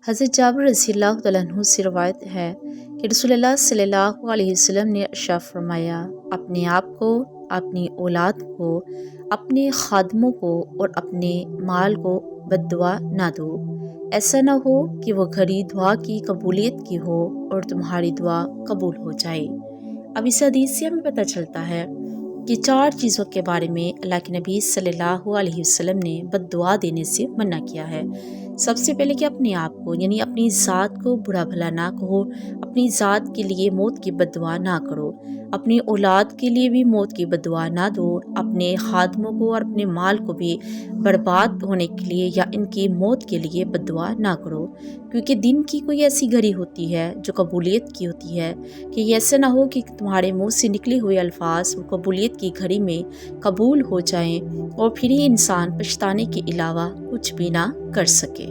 حضرت جابر رضی اللہ تعالیٰ عنہ سے روایت ہے کہ رسول اللہ صلی اللہ علیہ وسلم نے ارشاد فرمایا، اپنے آپ کو، اپنی اولاد کو، اپنے خادموں کو اور اپنے مال کو بد دعا نہ دو۔ ایسا نہ ہو کہ وہ گھڑی دعا کی قبولیت کی ہو اور تمہاری دعا قبول ہو جائے۔ اب اس حدیث سے ہمیں پتہ چلتا ہے کہ 4 چیزوں کے بارے میں اللہ کے نبی صلی اللہ علیہ وسلم نے بد دعا دینے سے منع کیا ہے۔ سب سے پہلے کہ اپنے آپ کو یعنی اپنی ذات کو برا بھلا نہ کہو، اپنی ذات کے لیے موت کی بد دعا نہ کرو، اپنی اولاد کے لیے بھی موت کی بد دعا نہ دو، اپنے خادموں کو اور اپنے مال کو بھی برباد ہونے کے لیے یا ان کی موت کے لیے بد دعا نہ کرو، کیونکہ دن کی کوئی ایسی گھڑی ہوتی ہے جو قبولیت کی ہوتی ہے کہ یہ ایسا نہ ہو کہ تمہارے منہ سے نکلے ہوئے الفاظ وہ قبولیت کی گھڑی میں قبول ہو جائیں اور پھر یہ انسان پچھتانے کے علاوہ کچھ بھی نہ کر سکے۔